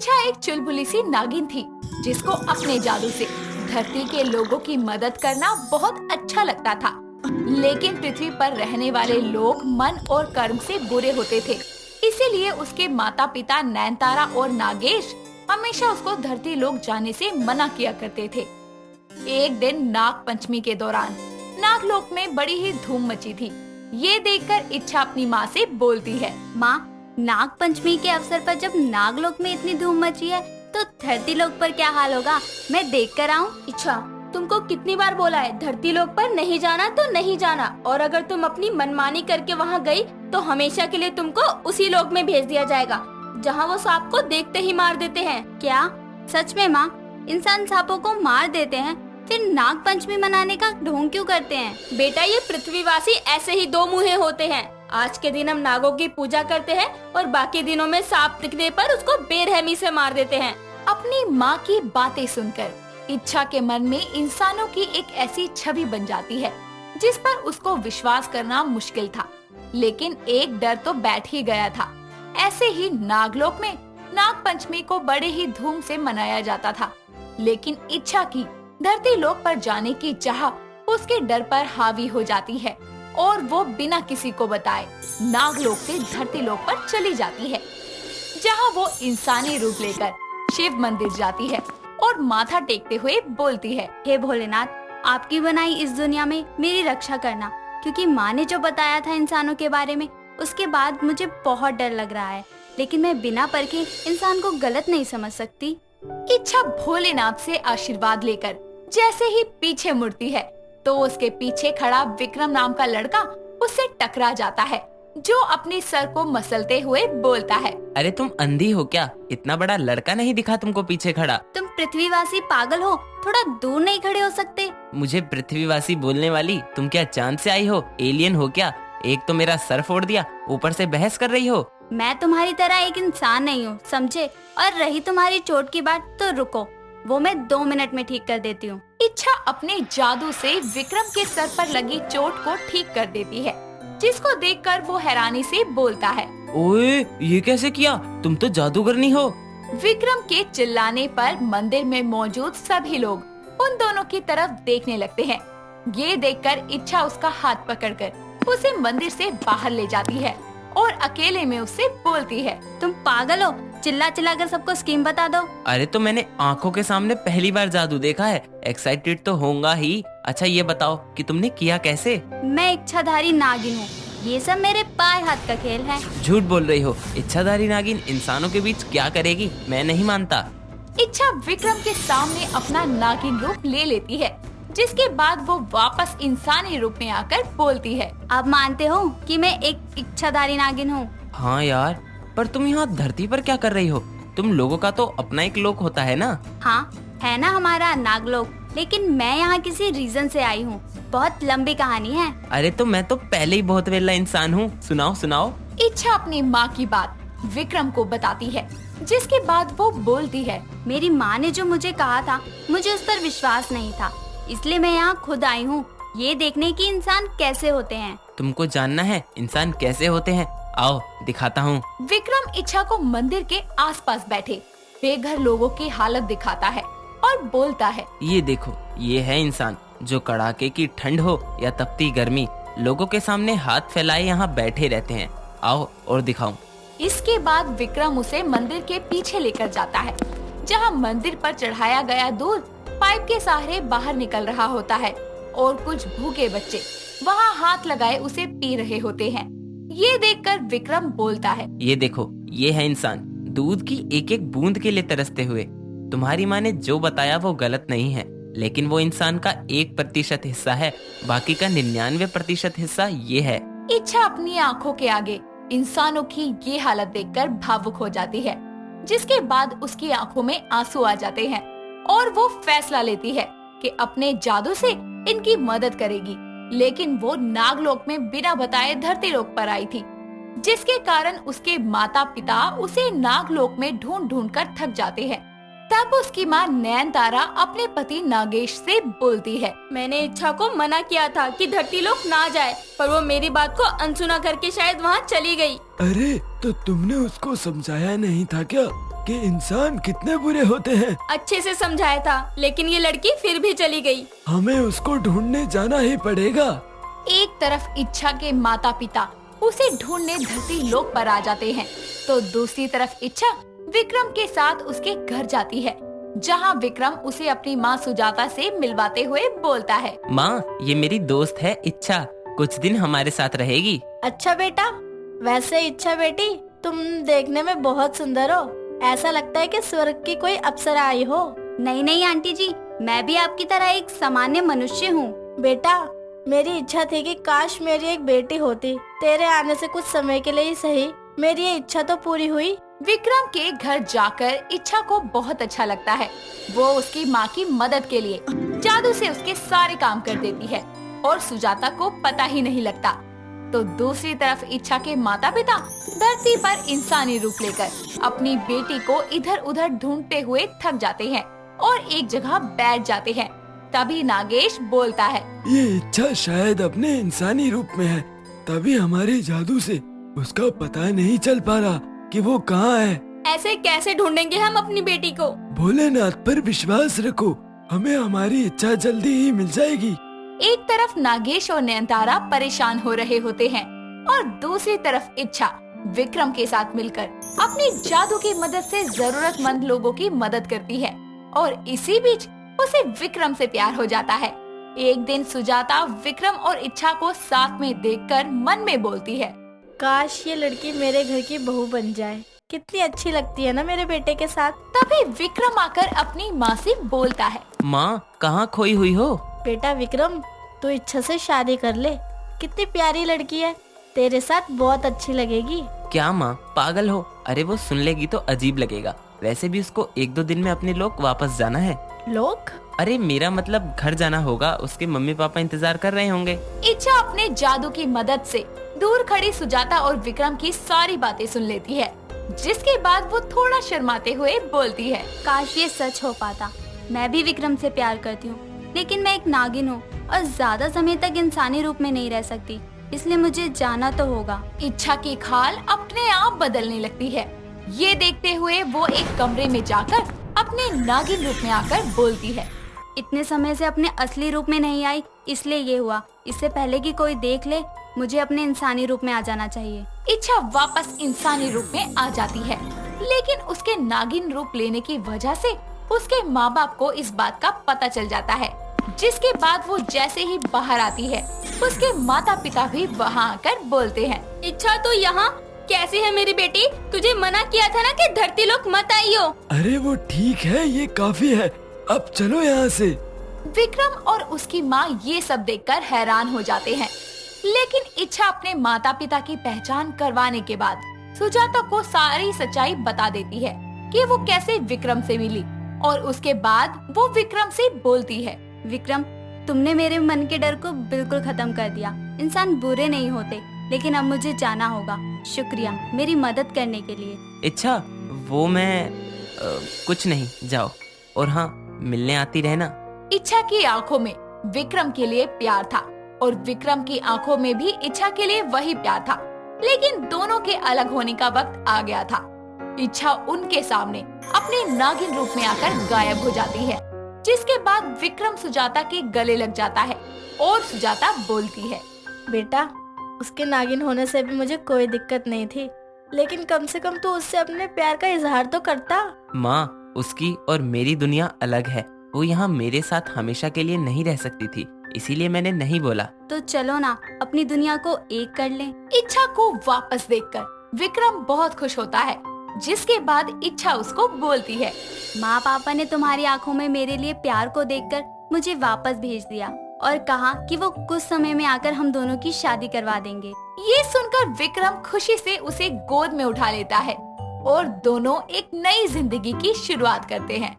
इच्छा एक चुलबुली सी नागिन थी जिसको अपने जादू से धरती के लोगों की मदद करना बहुत अच्छा लगता था। लेकिन पृथ्वी पर रहने वाले लोग मन और कर्म से बुरे होते थे, इसीलिए उसके माता पिता नैनतारा और नागेश हमेशा उसको धरती लोक जाने से मना किया करते थे। एक दिन नाग पंचमी के दौरान नागलोक में बड़ी ही धूम मची थी। ये देखकर इच्छा अपनी माँ से बोलती है, माँ, नाग पंचमी के अवसर पर जब नागलोक में इतनी धूम मची है तो धरती लोक पर क्या हाल होगा, मैं देख कर आऊँ। इच्छा, तुमको कितनी बार बोला है धरती लोक पर नहीं जाना तो नहीं जाना, और अगर तुम अपनी मनमानी करके वहाँ गई तो हमेशा के लिए तुमको उसी लोक में भेज दिया जाएगा जहाँ वो सांप को देखते ही मार देते हैं। क्या सच में माँ? इंसान सांपों को मार देते हैं, फिर नाग पंचमी मनाने का ढोंग क्यों करते हैं? बेटा, ये पृथ्वीवासी ऐसे ही दो मुँहे होते हैं। आज के दिन हम नागों की पूजा करते हैं और बाकी दिनों में सांप दिखने पर उसको बेरहमी से मार देते हैं। अपनी माँ की बातें सुनकर इच्छा के मन में इंसानों की एक ऐसी छवि बन जाती है जिस पर उसको विश्वास करना मुश्किल था। लेकिन एक डर तो बैठ ही गया था। ऐसे ही नागलोक में नाग पंचमी को बड़े ही धूम से मनाया जाता था, लेकिन इच्छा की धरती लोक पर जाने की चाह उसके डर पर हावी हो जाती है और वो बिना किसी को बताए नागलोक से धरती लोक पर चली जाती है, जहाँ वो इंसानी रूप लेकर शिव मंदिर जाती है और माथा टेकते हुए बोलती है, हे भोलेनाथ, आपकी बनाई इस दुनिया में मेरी रक्षा करना, क्योंकि माँ ने जो बताया था इंसानों के बारे में उसके बाद मुझे बहुत डर लग रहा है, लेकिन मैं बिना परखे इंसान को गलत नहीं समझ सकती। इच्छा भोलेनाथ से आशीर्वाद लेकर जैसे ही पीछे मुड़ती है तो उसके पीछे खड़ा विक्रम नाम का लड़का उससे टकरा जाता है, जो अपने सर को मसलते हुए बोलता है, अरे तुम अंधी हो क्या? इतना बड़ा लड़का नहीं दिखा तुमको पीछे खड़ा? तुम पृथ्वीवासी पागल हो, थोड़ा दूर नहीं खड़े हो सकते? मुझे पृथ्वीवासी बोलने वाली, तुम क्या चांद से आई हो? एलियन हो क्या? एक तो मेरा सर फोड़ दिया, ऊपर से बहस कर रही हो। मैं तुम्हारी तरह एक इंसान नहीं हूँ, समझे? और रही तुम्हारी चोट की बात तो रुको, वो मैं 2 मिनट में ठीक कर देती हूँ। इच्छा अपने जादू से विक्रम के सर पर लगी चोट को ठीक कर देती है, जिसको देखकर वो हैरानी से बोलता है, ओए ये कैसे किया? तुम तो जादूगरनी हो। विक्रम के चिल्लाने पर मंदिर में मौजूद सभी लोग उन दोनों की तरफ देखने लगते हैं। ये देखकर इच्छा उसका हाथ पकड़कर उसे मंदिर से बाहर ले जाती है और अकेले में उससे बोलती है, तुम पागल हो? चिल्ला चिल्ला कर सबको स्कीम बता दो। अरे तो मैंने आंखों के सामने पहली बार जादू देखा है, एक्साइटेड तो होऊंगा ही। अच्छा ये बताओ कि तुमने किया कैसे? मैं इच्छाधारी नागिन हूँ, ये सब मेरे पाए हाथ का खेल है। झूठ बोल रही हो। इच्छाधारी नागिन इंसानों के बीच क्या करेगी? मैं नहीं मानता। इच्छा विक्रम के सामने अपना नागिन रूप ले लेती है, जिसके बाद वो वापस इंसानी रूप में आकर बोलती है, आप मानते हो कि मैं एक इच्छाधारी नागिन हूँ? हाँ यार, पर तुम यहाँ धरती पर क्या कर रही हो? तुम लोगों का तो अपना एक लोक होता है ना? हाँ है ना हमारा नागलोक, लेकिन मैं यहाँ किसी रीजन से आई हूँ। बहुत लंबी कहानी है। अरे तो मैं तो पहले ही बहुत वेला इंसान हूँ, सुनाओ सुनाओ। इच्छा अपनी माँ की बात विक्रम को बताती है, जिसके बाद वो बोलती है, मेरी माँ ने जो मुझे कहा था मुझे उस पर विश्वास नहीं था, इसलिए मैं यहाँ खुद आई हूँ ये देखने की इंसान कैसे होते हैं। तुमको जानना है इंसान कैसे होते हैं? आओ दिखाता हूँ। विक्रम इच्छा को मंदिर के आसपास बैठे बेघर लोगों की हालत दिखाता है और बोलता है, ये देखो, ये है इंसान जो कड़ाके की ठंड हो या तपती गर्मी लोगों के सामने हाथ फैलाए यहाँ बैठे रहते हैं। आओ और दिखाऊं। इसके बाद विक्रम उसे मंदिर के पीछे लेकर जाता है, जहाँ मंदिर पर चढ़ाया गया दूध पाइप के सहारे बाहर निकल रहा होता है और कुछ भूखे बच्चे वहाँ हाथ लगाए उसे पी रहे होते हैं। ये देखकर विक्रम बोलता है, ये देखो, ये है इंसान दूध की एक एक बूंद के लिए तरसते हुए। तुम्हारी माँ ने जो बताया वो गलत नहीं है, लेकिन वो इंसान का 1% हिस्सा है, बाकी का 99% हिस्सा ये है। इच्छा अपनी आंखों के आगे इंसानों की ये हालत देखकर भावुक हो जाती है, जिसके बाद उसकी आंखों में आंसू आ जाते हैं और वो फैसला लेती है कि अपने जादू से इनकी मदद करेगी। लेकिन वो नागलोक में बिना बताए धरती लोक पर आई थी, जिसके कारण उसके माता पिता उसे नागलोक में ढूंढ ढूंढ कर थक जाते हैं। तब उसकी माँ नैनतारा अपने पति नागेश से बोलती है, मैंने इच्छा को मना किया था कि धरती लोक ना जाए, पर वो मेरी बात को अनसुना करके शायद वहाँ चली गई। अरे तो तुमने उसको समझाया नहीं था क्या? कि इंसान कितने बुरे होते हैं। अच्छे से समझाया था, लेकिन ये लड़की फिर भी चली गई। हमें उसको ढूंढने जाना ही पड़ेगा। एक तरफ इच्छा के माता पिता उसे ढूंढने धरती लोक पर आ जाते हैं, तो दूसरी तरफ इच्छा विक्रम के साथ उसके घर जाती है, जहां विक्रम उसे अपनी माँ सुजाता से मिलवाते हुए बोलता है, माँ, ये मेरी दोस्त है इच्छा, कुछ दिन हमारे साथ रहेगी। अच्छा बेटा, वैसे इच्छा बेटी, तुम देखने में बहुत सुंदर हो। ऐसा लगता है कि स्वर्ग की कोई अप्सरा आई हो। नहीं नहीं आंटी जी, मैं भी आपकी तरह एक सामान्य मनुष्य हूँ। बेटा, मेरी इच्छा थी कि काश मेरी एक बेटी होती। तेरे आने से कुछ समय के लिए ही सही, मेरी ये इच्छा तो पूरी हुई। विक्रम के घर जाकर इच्छा को बहुत अच्छा लगता है। वो उसकी माँ की मदद के लिए जादू से उसके सारे काम कर देती है और सुजाता को पता ही नहीं लगता। तो दूसरी तरफ इच्छा के माता पिता धरती पर इंसानी रूप लेकर अपनी बेटी को इधर उधर ढूंढते हुए थक जाते हैं और एक जगह बैठ जाते हैं। तभी नागेश बोलता है, ये इच्छा शायद अपने इंसानी रूप में है, तभी हमारे जादू से उसका पता नहीं चल पा रहा कि वो कहाँ है। ऐसे कैसे ढूंढेंगे हम अपनी बेटी को? भोलेनाथ पर विश्वास रखो, हमें हमारी इच्छा जल्दी ही मिल जाएगी। एक तरफ नागेश और नयनतारा परेशान हो रहे होते हैं और दूसरी तरफ इच्छा विक्रम के साथ मिलकर अपनी जादू की मदद से जरूरतमंद लोगों की मदद करती है और इसी बीच उसे विक्रम से प्यार हो जाता है। एक दिन सुजाता विक्रम और इच्छा को साथ में देखकर मन में बोलती है, काश ये लड़की मेरे घर की बहू बन जाए, कितनी अच्छी लगती है ना मेरे बेटे के साथ। तभी विक्रम आकर अपनी माँ से बोलता है, माँ, कहाँ खोई हुई हो? बेटा विक्रम, तू इच्छा से शादी कर ले, कितनी प्यारी लड़की है, तेरे साथ बहुत अच्छी लगेगी। क्या माँ, पागल हो? अरे वो सुन लेगी तो अजीब लगेगा। वैसे भी उसको 1-2 दिन में अपने लोग वापस जाना है। लोग? अरे मेरा मतलब घर जाना होगा, उसके मम्मी पापा इंतजार कर रहे होंगे। इच्छा अपने जादू की मदद से दूर खड़ी सुजाता और विक्रम की सारी बातें सुन लेती है, जिसके बाद वो थोड़ा शर्माते हुए बोलती है, काश ये सच हो पाता। मैं भी विक्रम से प्यार करती हूँ, लेकिन मैं एक नागिन हूँ और ज्यादा समय तक इंसानी रूप में नहीं रह सकती, इसलिए मुझे जाना तो होगा। इच्छा की खाल अपने आप बदलने लगती है। ये देखते हुए वो एक कमरे में जाकर अपने नागिन रूप में आकर बोलती है, इतने समय से अपने असली रूप में नहीं आई, इसलिए ये हुआ। इससे पहले कि कोई देख ले, मुझे अपने इंसानी रूप में आ जाना चाहिए। इच्छा वापस इंसानी रूप में आ जाती है, लेकिन उसके नागिन रूप लेने की वजह से उसके माँ बाप को इस बात का पता चल जाता है, जिसके बाद वो जैसे ही बाहर आती है, उसके माता पिता भी वहाँ आकर बोलते हैं, इच्छा तो यहाँ कैसे है मेरी बेटी? तुझे मना किया था ना कि धरती लोक मत आइयो। अरे वो ठीक है, ये काफी है, अब चलो यहाँ से। विक्रम और उसकी माँ ये सब देखकर हैरान हो जाते हैं, लेकिन इच्छा अपने माता पिता की पहचान करवाने के बाद सुजाता को सारी सच्चाई बता देती है कि वो कैसे विक्रम से मिली, और उसके बाद वो विक्रम से बोलती है, विक्रम, तुमने मेरे मन के डर को बिल्कुल खत्म कर दिया। इंसान बुरे नहीं होते, लेकिन अब मुझे जाना होगा। शुक्रिया मेरी मदद करने के लिए। इच्छा, वो मैं कुछ नहीं, जाओ। और हाँ, मिलने आती रहना। इच्छा की आंखों में विक्रम के लिए प्यार था और विक्रम की आंखों में भी इच्छा के लिए वही प्यार था, लेकिन दोनों के अलग होने का वक्त आ गया था। इच्छा उनके सामने अपने नागिन रूप में आकर गायब हो जाती है, जिसके बाद विक्रम सुजाता के गले लग जाता है और सुजाता बोलती है, बेटा, उसके नागिन होने से भी मुझे कोई दिक्कत नहीं थी, लेकिन कम से कम तू उससे अपने प्यार का इजहार तो करता। माँ, उसकी और मेरी दुनिया अलग है। वो यहाँ मेरे साथ हमेशा के लिए नहीं रह सकती थी, इसीलिए मैंने नहीं बोला। तो चलो ना, अपनी दुनिया को एक कर लें। इच्छा को वापस देखकर विक्रम बहुत खुश होता है, जिसके बाद इच्छा उसको बोलती है, माँ पापा ने तुम्हारी आंखों में मेरे लिए प्यार को देखकर मुझे वापस भेज दिया और कहा कि वो कुछ समय में आकर हम दोनों की शादी करवा देंगे। ये सुनकर विक्रम खुशी से उसे गोद में उठा लेता है और दोनों एक नई जिंदगी की शुरुआत करते हैं।